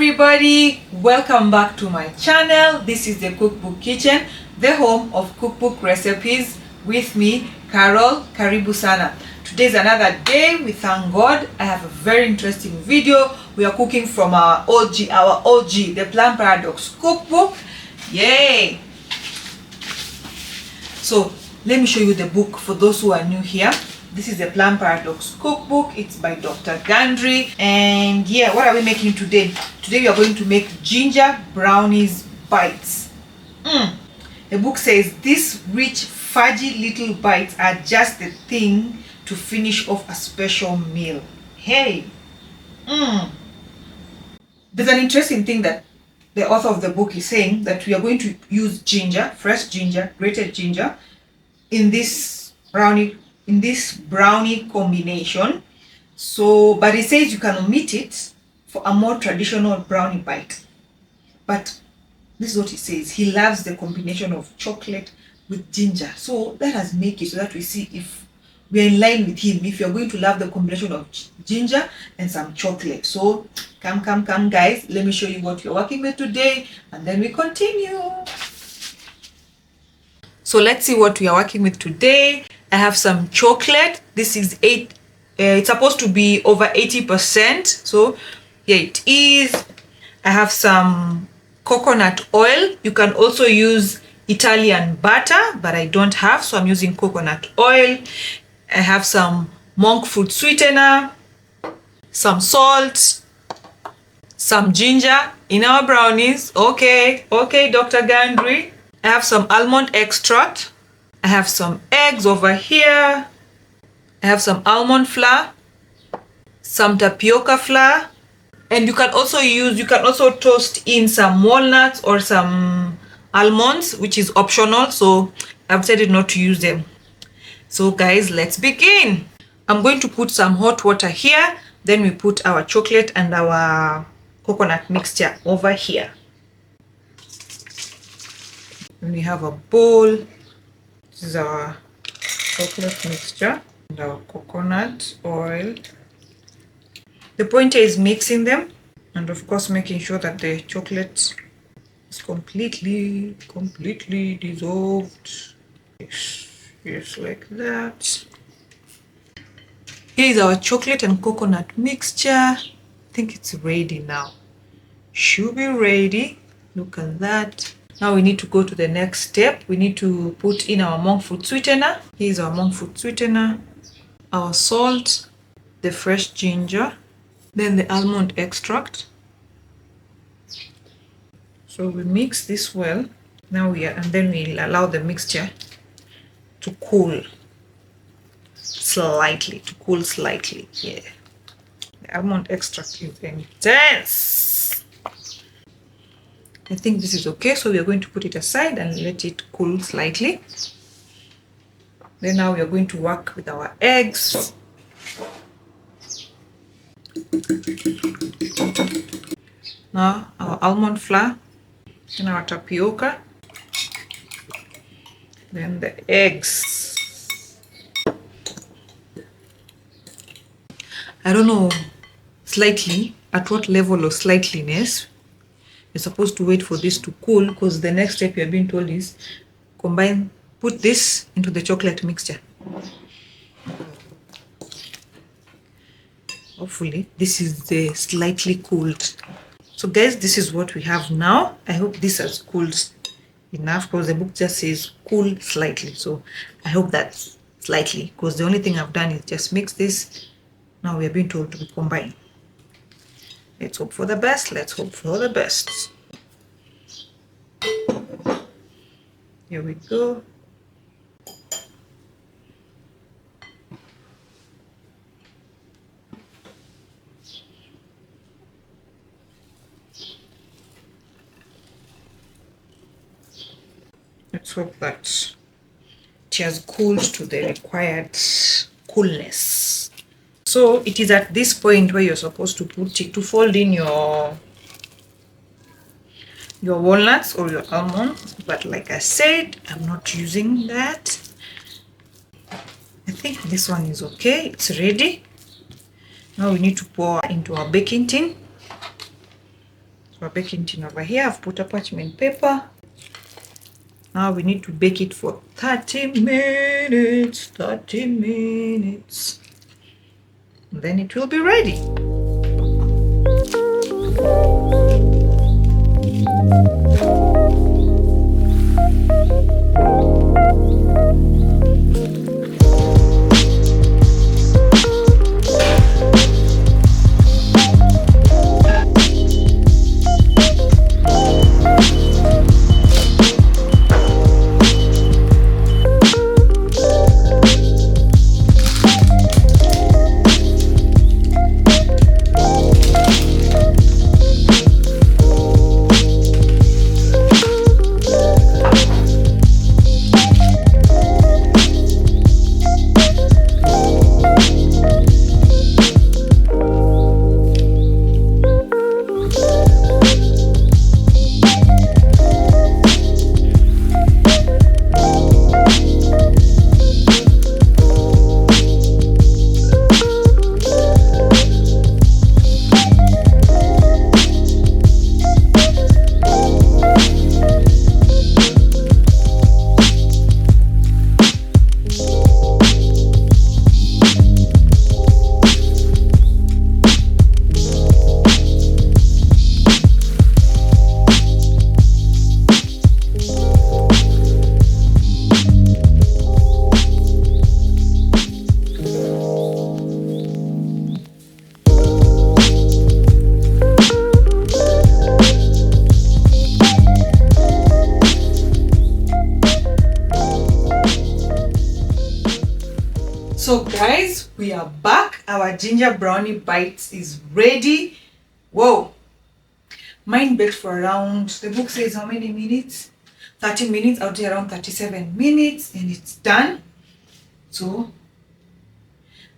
everybody, welcome back to my channel. This is the Cookbook Kitchen, the home of cookbook recipes with me, Carol. Karibu sana. Today is another day. We thank God. I have a very interesting video. We are cooking from our OG, the Plant Paradox cookbook. Yay! So let me show you the book for those who are new here. This is the Plant Paradox cookbook. It's by Dr Gundry. And yeah, what are we making today? Today we are going to make ginger brownies bites. The book says these rich, fudgy little bites are just the thing to finish off a special meal. Hey! There's an interesting thing that the author of the book is saying, that we are going to use ginger, fresh ginger, grated ginger, in this brownie combination. So, but it says you can omit it for a more traditional brownie bite. But this is what he says. He loves the combination of chocolate with ginger. So let us make it so that we see if we're in line with him, if you're going to love the combination of ginger and some chocolate. So come guys, let me show you what you're working with today, and then we continue. So let's see what we are working with today. I have some chocolate. This is it's supposed to be over 80%. So here it is. I have some coconut oil. You can also use Italian butter, but I don't have, so I'm using coconut oil. I have some monk fruit sweetener, some salt, some ginger in our brownies. Okay, Dr. Gundry. I have some almond extract. I have some eggs over here. I have some almond flour, some tapioca flour, and you can also toast in some walnuts or some almonds, which is optional, so I've decided not to use them. So guys, let's begin. I'm going to put some hot water here, then we put our chocolate and our coconut mixture over here. Then we have a bowl. This is our chocolate mixture and our coconut oil. The point is mixing them, and of course making sure that the chocolate is completely dissolved. Yes, like that. Here is our chocolate and coconut mixture. I think it's ready now. Should be ready. Look at that. Now we need to go to the next step. We need to put in our monk fruit sweetener. Here's our monk fruit sweetener, our salt, the fresh ginger, then the almond extract. So we mix this well. And then we'll allow the mixture to cool slightly. Yeah. The almond extract is intense. I think this is okay, so we are going to put it aside and let it cool slightly. Then now we are going to work with our eggs. Now our almond flour, then our tapioca, then the eggs. I don't know slightly at what level of slightliness. You're supposed to wait for this to cool, because the next step you're being told is put this into the chocolate mixture. Hopefully this is the slightly cooled. So guys, this is what we have now. I hope this has cooled enough, because the book just says cool slightly. So I hope that's slightly, because the only thing I've done is just mix this. Now we are being told to be combined. Let's hope for the best. Here we go. Let's hope that it has cooled to the required coolness. So it is at this point where you're supposed to fold in your walnuts or your almonds, but like I said, I'm not using that. I think this one is okay. It's ready. Now we need to pour into our baking tin. our baking tin over here. I've put a parchment paper. Now we need to bake it for 30 minutes. 30 minutes. And then it will be ready. So guys, we are back. Our ginger brownie bites is ready. Whoa, mine baked for around, the book says how many minutes? 30 minutes. I'll do around 37 minutes and it's done. So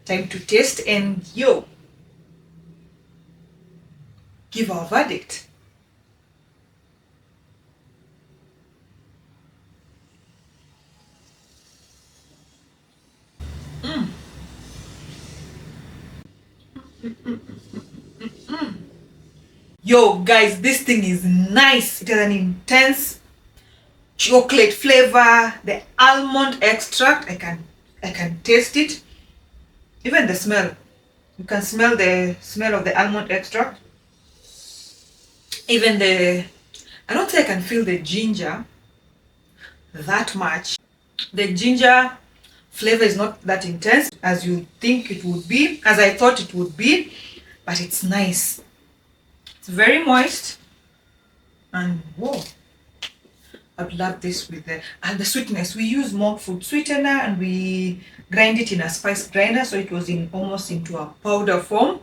time to taste and give our verdict. Yo guys, this thing is nice. It has an intense chocolate flavor. The almond extract, I can taste it. Even the smell, you can smell the smell of the almond extract. Even I don't think I can feel the ginger that much. The ginger flavor is not that intense as you think it would be, as I thought it would be, but it's nice. It's very moist, and whoa, I'd love this with the sweetness. We use monk fruit sweetener and we grind it in a spice grinder, so it was almost into a powder form.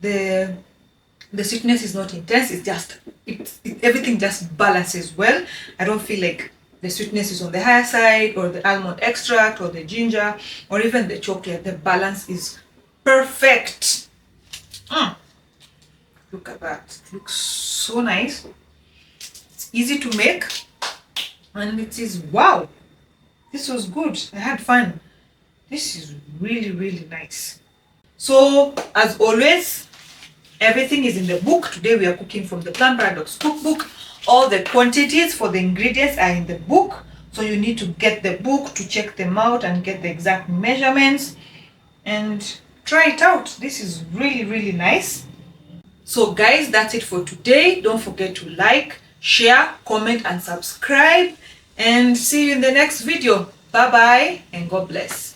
The sweetness is not intense. It's just everything just balances well. I don't feel like the sweetness is on the higher side, or the almond extract, or the ginger, or even the chocolate. The balance is perfect. Look at that. It looks so nice. It's easy to make. And it is, wow. This was good. I had fun. This is really, really nice. So, as always, everything is in the book. Today we are cooking from the Plant Paradox cookbook. All the quantities for the ingredients are in the book. So you need to get the book to check them out and get the exact measurements. And try it out. This is really, really nice. So guys, that's it for today. Don't forget to like, share, comment and subscribe. And see you in the next video. Bye bye and God bless.